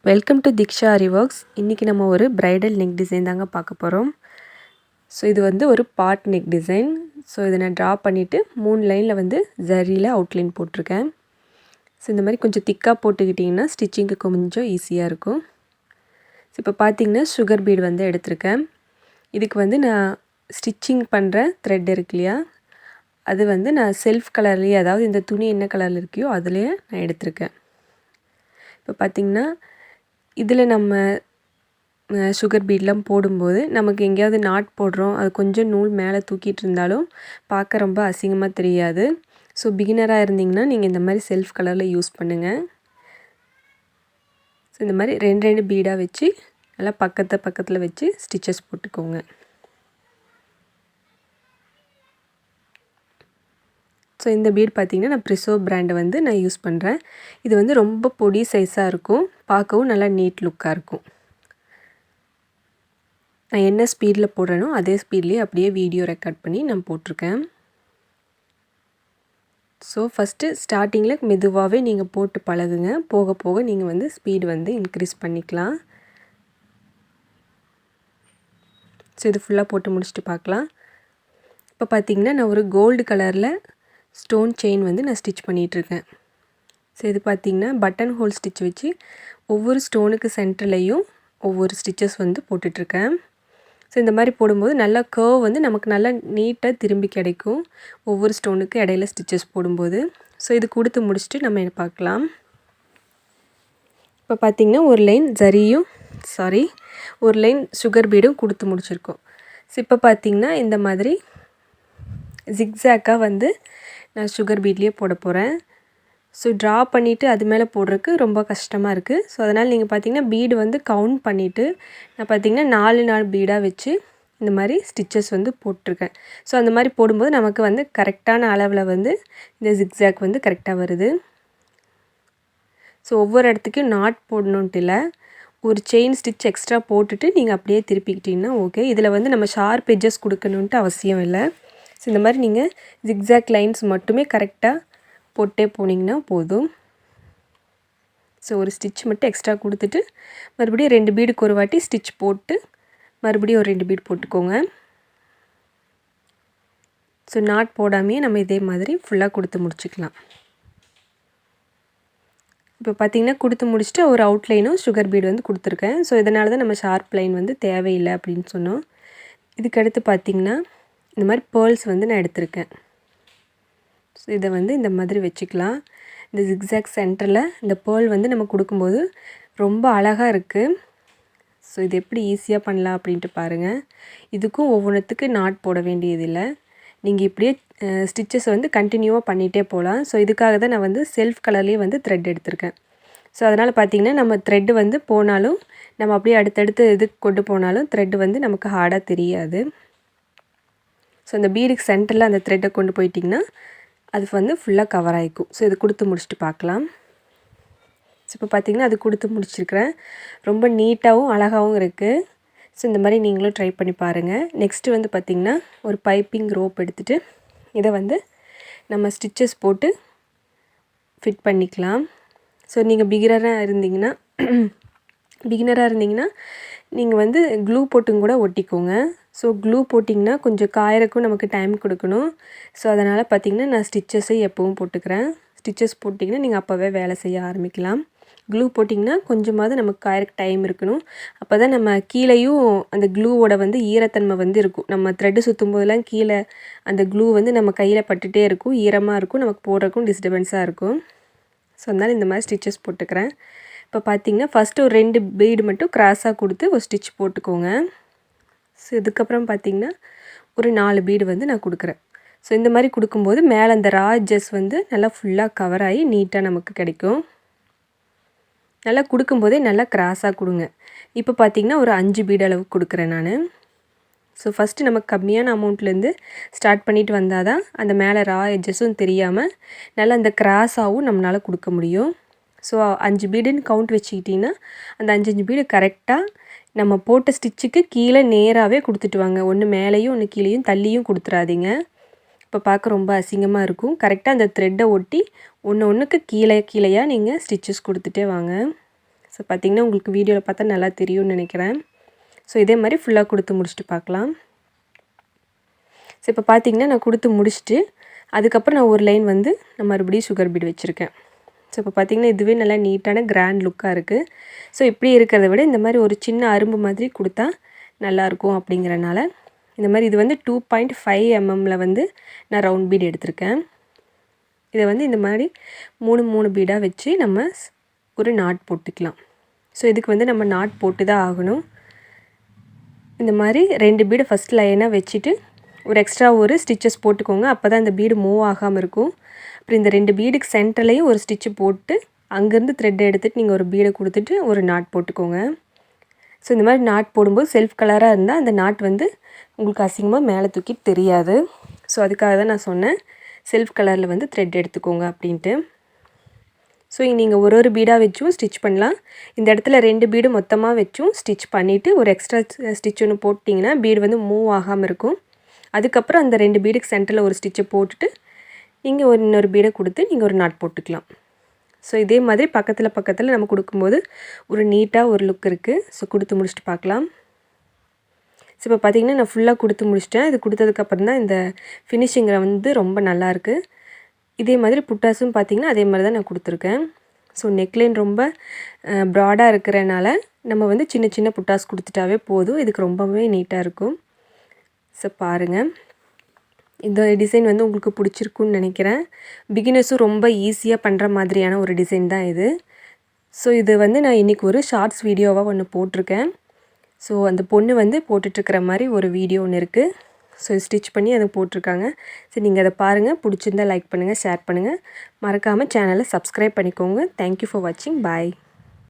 Welcome to Diksha aari works. இன்றைக்கி நம்ம ஒரு பிரைடல் நெக் டிசைன் தாங்க பார்க்க போகிறோம். ஸோ இது வந்து ஒரு பாட் நெக் டிசைன். ஸோ இதை நான் ட்ரா பண்ணிவிட்டு 3 லைனில் வந்து ஜரியில் அவுட்லைன் போட்டிருக்கேன். ஸோ இந்த மாதிரி கொஞ்சம் திக்காக போட்டுக்கிட்டிங்கன்னா ஸ்டிச்சிங்க்கு கொஞ்சம் ஈஸியாக இருக்கும். ஸோ இப்போ பார்த்திங்கன்னா சுகர் பீட் வந்து எடுத்திருக்கேன். இதுக்கு வந்து நான் ஸ்டிச்சிங் பண்ணுற த்ரெட் இருக்கு இல்லையா, அது வந்து நான் செல்ஃப் கலர்லேயே, அதாவது இந்த துணி என்ன கலரில் இருக்கையோ அதுலேயே நான் எடுத்திருக்கேன். இப்போ பார்த்திங்கன்னா இதில் நம்ம சுகர் பீட்லாம் போடும்போது நமக்கு எங்கேயாவது நாட் போடுறோம், அது கொஞ்சம் நூல் மேலே தூக்கிட்டு இருந்தாலும் பார்க்க ரொம்ப அசிங்கமாக தெரியாது. ஸோ பிகினராக இருந்திங்கன்னா நீங்கள் இந்த மாதிரி செல்ஃப் கலரில் யூஸ் பண்ணுங்கள். ஸோ இந்த மாதிரி 2 பீடாக வச்சு நல்லா பக்கத்தில் வச்சு ஸ்டிச்சஸ் போட்டுக்கோங்க. ஸோ இந்த பீட் பார்த்திங்கன்னா நான் ப்ரிசோ பிராண்டை வந்து நான் யூஸ் பண்ணுறேன். இது வந்து ரொம்ப பொடி சைஸாக இருக்கும், பார்க்கவும் நல்லா நீட் லுக்காக இருக்கும். நான் என்ன ஸ்பீடில் போடுறேனோ அதே ஸ்பீட்லேயே அப்படியே வீடியோ ரெக்கார்ட் பண்ணி நான் போட்டிருக்கேன். ஸோ ஃபஸ்ட்டு ஸ்டார்டிங்கில் மெதுவாகவே நீங்கள் போட்டு பழகுங்க. போக போக நீங்கள் வந்து ஸ்பீடு வந்து இன்க்ரீஸ் பண்ணிக்கலாம். ஸோ இது ஃபுல்லாக போட்டு முடிச்சுட்டு பார்க்கலாம். இப்போ பார்த்திங்கன்னா நான் ஒரு கோல்டு கலரில் ஸ்டோன் செயின் வந்து நான் ஸ்டிச் பண்ணிகிட்ருக்கேன். ஸோ இது பார்த்திங்கன்னா பட்டன் ஹோல் ஸ்டிச் வச்சு ஒவ்வொரு ஸ்டோனுக்கு சென்டர்லேயும் ஒவ்வொரு ஸ்டிச்சஸ் வந்து போட்டுட்ருக்கேன். ஸோ இந்த மாதிரி போடும்போது நல்லா கர்வ் வந்து நமக்கு நல்லா நீட்டாக திரும்பி கிடைக்கும் ஒவ்வொரு ஸ்டோனுக்கு இடையில ஸ்டிச்சஸ் போடும்போது. ஸோ இது கொடுத்து முடிச்சுட்டு நம்ம பார்க்கலாம். இப்போ பார்த்திங்கன்னா ஒரு லைன் சுகர் பீடும் கொடுத்து முடிச்சிருக்கோம். ஸோ இப்போ பார்த்திங்கன்னா இந்த மாதிரி ஜிக்ஸாக்காக வந்து நான் சுகர் பீட்லேயே போட போகிறேன். ஸோ ட்ரா பண்ணிவிட்டு அது மேலே போடுறதுக்கு ரொம்ப கஷ்டமாக இருக்குது. ஸோ அதனால் நீங்கள் பார்த்திங்கன்னா பீடு வந்து கவுண்ட் பண்ணிவிட்டு நான் பார்த்திங்கன்னா 4 பீடாக வச்சு இந்த மாதிரி ஸ்டிச்சஸ் வந்து போட்டிருக்கேன். ஸோ அந்த மாதிரி போடும்போது நமக்கு வந்து கரெக்டான அளவில் வந்து இந்த ஜிக்ஸாக் வந்து கரெக்டாக வருது. ஸோ ஒவ்வொரு இடத்துக்கும் நாட் போடணுன்ட்டு இல்லை, ஒரு செயின் ஸ்டிச் எக்ஸ்ட்ரா போட்டுட்டு நீங்கள் அப்படியே திருப்பிக்கிட்டிங்கன்னா ஓகே. இதில் வந்து நம்ம ஷார்ப் எட்ஜஸ் கொடுக்கணுன்ட்டு அவசியம் இல்லை. ஸோ இந்த மாதிரி நீங்கள் ஜிக்ஸாக் லைன்ஸ் மட்டுமே கரெக்டாக போட்டே போனீங்கன்னா போதும். ஸோ ஒரு ஸ்டிச் மட்டும் எக்ஸ்ட்ரா கொடுத்துட்டு மறுபடியும் 2 பீடுக்கு ஒரு வாட்டி ஸ்டிச் போட்டு மறுபடியும் ஒரு 2 பீடு போட்டுக்கோங்க. ஸோ நாட் போடாமையே நம்ம இதே மாதிரி ஃபுல்லாக கொடுத்து முடிச்சுக்கலாம். இப்போ பார்த்திங்கன்னா கொடுத்து முடிச்சுட்டு ஒரு அவுட்லைனும் சுகர் பீடு வந்து கொடுத்துருக்கேன். ஸோ இதனால தான் நம்ம ஷார்ப் லைன் வந்து தேவையில்லை அப்படின்னு சொன்னோம். இதுக்கடுத்து பார்த்திங்கன்னா இந்த மாதிரி பேர்ல்ஸ் வந்து நான் எடுத்திருக்கேன். ஸோ இதை வந்து இந்த மாதிரி வச்சுக்கலாம். இந்த ஜிக்ஸாக் சென்டரில் இந்த பேர்ல் வந்து நம்ம கொடுக்கும்போது ரொம்ப அழகாக இருக்குது. ஸோ இது எப்படி ஈஸியாக பண்ணலாம் அப்படின்ட்டு பாருங்கள். இதுக்கும் ஒவ்வொன்றுத்துக்கு நாட் போட வேண்டியதில்லை, நீங்கள் இப்படியே ஸ்டிச்சஸ் வந்து கண்டினியூவாக பண்ணிகிட்டே போகலாம். ஸோ இதுக்காக தான் நான் வந்து செல்ஃப் கலர்லேயே வந்து த்ரெட் எடுத்திருக்கேன். ஸோ அதனால் பார்த்திங்கன்னா நம்ம த்ரெட்டு வந்து போனாலும் நம்ம அப்படியே அடுத்தடுத்து இதுக்கு கொண்டு போனாலும் த்ரெட்டு வந்து நமக்கு ஹார்டாக தெரியாது. ஸோ அந்த பீடுக்கு சென்டரில் அந்த த்ரெட்டை கொண்டு போயிட்டிங்கன்னா அது வந்து ஃபுல்லாக கவர் ஆகிக்கும். ஸோ இது கொடுத்து முடிச்சுட்டு பார்க்கலாம். ஸோ இப்போ பார்த்திங்கன்னா அது கொடுத்து முடிச்சிருக்கிறேன். ரொம்ப நீட்டாகவும் அழகாகவும் இருக்குது. ஸோ இந்த மாதிரி நீங்களும் ட்ரை பண்ணி பாருங்கள். நெக்ஸ்ட்டு வந்து பார்த்திங்கன்னா ஒரு பைப்பிங் ரோப் எடுத்துகிட்டு இதை வந்து நம்ம ஸ்டிச்சஸ் போட்டு ஃபிட் பண்ணிக்கலாம். ஸோ நீங்கள் பிகினராக இருந்தீங்கன்னா நீங்கள் வந்து க்ளூ போட்டும் கூட ஒட்டிக்கோங்க. ஸோ க்ளூ போட்டிங்கன்னா கொஞ்சம் காயறக்கும் நமக்கு டைம் கொடுக்கணும். ஸோ அதனால் பார்த்திங்கன்னா நான் ஸ்டிச்சஸை எப்போவும் போட்டுக்கிறேன். ஸ்டிச்சஸ் போட்டிங்கன்னா நீங்கள் அப்போவே வேலை செய்ய ஆரம்பிக்கலாம். க்ளூ போட்டிங்கன்னா கொஞ்சமாவது நமக்கு காயறக்கு டைம் இருக்கணும். அப்போ தான் நம்ம கீழேயும் அந்த க்ளூவோட வந்து ஈரத்தன்மை வந்து இருக்கும். நம்ம த்ரெட்டு சுற்றும் போதெல்லாம் கீழே அந்த க்ளூ வந்து நம்ம கையில் பட்டுகிட்டே இருக்கும், ஈரமாக இருக்கும், நமக்கு போடுறக்கும் டிஸ்டர்பன்ஸாக இருக்கும். ஸோ அதனால் இந்த மாதிரி ஸ்டிச்சஸ் போட்டுக்கிறேன். இப்போ பார்த்திங்கன்னா ஃபஸ்ட்டு ஒரு 2 பீடு மட்டும் கிராஸாக கொடுத்து ஒரு ஸ்டிச் போட்டுக்கோங்க. ஸோ இதுக்கப்புறம் பார்த்திங்கன்னா ஒரு 4 பீடு வந்து நான் கொடுக்குறேன். ஸோ இந்த மாதிரி கொடுக்கும்போது மேலே அந்த ரா எட்ஜஸ் வந்து நல்லா ஃபுல்லாக கவர் ஆகி நீட்டாக நமக்கு கிடைக்கும். நல்லா கொடுக்கும்போதே நல்லா கிராஸாக கொடுங்க. இப்போ பார்த்திங்கன்னா ஒரு 5 பீடு அளவுக்கு கொடுக்குறேன் நான். ஸோ ஃபஸ்ட்டு நமக்கு கம்மியான அமௌண்ட்லேருந்து ஸ்டார்ட் பண்ணிட்டு வந்தால் தான் அந்த மேலே ரா எட்ஜஸும் தெரியாமல் நல்லா அந்த கிராஸாகவும் நம்மளால் கொடுக்க முடியும். ஸோ 5 பீடுன்னு கவுண்ட் வச்சுக்கிட்டிங்கன்னா அந்த 5 பீடு கரெக்டாக நம்ம போட்ட ஸ்டிச்சுக்கு கீழே நேராகவே கொடுத்துட்டு வாங்க. ஒன்று மேலேயும் ஒன்று கீழேயும் தள்ளியும் கொடுத்துறாதீங்க. இப்போ பார்க்க ரொம்ப அசிங்கமாக இருக்கும். கரெக்டாக அந்த த்ரெட்டை ஒட்டி ஒன்றுக்கு கீழேயாக நீங்கள் ஸ்டிச்சஸ் கொடுத்துட்டே வாங்க. ஸோ பார்த்திங்கன்னா உங்களுக்கு வீடியோவில் பார்த்தா நல்லா தெரியும்னு நினைக்கிறேன். ஸோ இதே மாதிரி ஃபுல்லாக கொடுத்து முடிச்சுட்டு பார்க்கலாம். ஸோ இப்போ பார்த்திங்கன்னா நான் கொடுத்து முடிச்சுட்டு அதுக்கப்புறம் நான் ஒரு லைன் வந்து நான் மறுபடியும் சுகர் பீட் வச்சுருக்கேன். ஸோ இப்போ பார்த்திங்கன்னா இதுவே நல்லா நீட்டான கிராண்ட் லுக்காக இருக்குது. ஸோ இப்படி இருக்கிறத விட இந்த மாதிரி ஒரு சின்ன அரும்பு மாதிரி கொடுத்தா நல்லாயிருக்கும் அப்படிங்கிறனால இந்த மாதிரி இது வந்து 2.5 mmல வந்து நான் ரவுண்ட் பீட் எடுத்திருக்கேன். இதை வந்து இந்த மாதிரி 3 பீடாக வச்சு நம்ம ஒரு நாட் போட்டுக்கலாம். ஸோ இதுக்கு வந்து நம்ம நாட் போட்டு தான் ஆகணும். இந்த மாதிரி 2 பீடை ஃபஸ்ட் லைனாக வச்சுட்டு ஒரு எக்ஸ்ட்ரா ஒரு ஸ்டிச்சஸ் போட்டுக்கோங்க. அப்போ தான் இந்த பீடு மூவ் ஆகாமல் இருக்கும். அப்புறம் இந்த 2 பீடுக்கு சென்டர்லேயும் ஒரு ஸ்டிச்சு போட்டு அங்கேருந்து த்ரெட்டை எடுத்துகிட்டு நீங்கள் ஒரு பீடை கொடுத்துட்டு ஒரு நாட் போட்டுக்கோங்க. ஸோ இந்த மாதிரி நாட் போடும்போது செல்ஃப் கலராக இருந்தால் அந்த நாட் வந்து உங்களுக்கு அசிங்கமாக மேலே தூக்கிட்டு தெரியாது. ஸோ அதுக்காக தான் நான் சொன்னேன் செல்ஃப் கலரில் வந்து த்ரெட் எடுத்துக்கோங்க அப்படின்ட்டு. ஸோ நீங்கள் ஒரு பீடாக வச்சும் ஸ்டிச் பண்ணலாம். இந்த இடத்துல 2 பீடு மொத்தமாக வச்சும் ஸ்டிச் பண்ணிவிட்டு ஒரு எக்ஸ்ட்ரா ஸ்டிச் ஒன்று போட்டிங்கன்னா பீடு வந்து மூவ் ஆகாமல் இருக்கும். அதுக்கப்புறம் அந்த 2 பீடுக்கு சென்டரில் ஒரு ஸ்டிச்சை போட்டுட்டு நீங்கள் இன்னொரு பீடை கொடுத்து நீங்கள் ஒரு நாட் போட்டுக்கலாம். ஸோ இதே மாதிரி பக்கத்தில் நம்ம கொடுக்கும்போது ஒரு நீட்டாக ஒரு லுக் இருக்குது. ஸோ கொடுத்து முடிச்சுட்டு பார்க்கலாம். ஸோ இப்போ பார்த்திங்கன்னா நான் ஃபுல்லாக கொடுத்து முடிச்சிட்டேன். இது கொடுத்ததுக்கப்புறம் தான் இந்த ஃபினிஷிங்கில் வந்து ரொம்ப நல்லாயிருக்கு. இதே மாதிரி புட்டாஸும் பார்த்திங்கன்னா அதே மாதிரி தான் நான் கொடுத்துருக்கேன். ஸோ நெக்லைன் ரொம்ப ப்ராடாக இருக்கிறனால நம்ம வந்து சின்ன சின்ன புட்டாஸ் கொடுத்துட்டாவே போதும். இதுக்கு ரொம்பவே நீட்டாக இருக்கும். ஸோ பாருங்கள், இந்த டிசைன் வந்து உங்களுக்கு பிடிச்சிருக்குன்னு நினைக்கிறேன். பிகினர்ஸும் ரொம்ப ஈஸியாக பண்ணுற மாதிரியான ஒரு டிசைன் தான் இது. ஸோ இது வந்து நான் இன்றைக்கி ஒரு ஷார்ட்ஸ் வீடியோவாக ஒன்று போட்டிருக்கேன். ஸோ அந்த பொண்ணு வந்து போட்டுட்ருக்கிற மாதிரி ஒரு வீடியோ ஒன்று இருக்குது. ஸோ ஸ்டிச் பண்ணி அதை போட்டிருக்காங்க. ஸோ நீங்கள் அதை பாருங்கள். பிடிச்சிருந்தால் லைக் பண்ணுங்கள், ஷேர் பண்ணுங்கள். மறக்காமல் சேனலை சப்ஸ்கிரைப் பண்ணிக்கோங்க. தேங்க்யூ ஃபார் வாட்சிங். பாய்.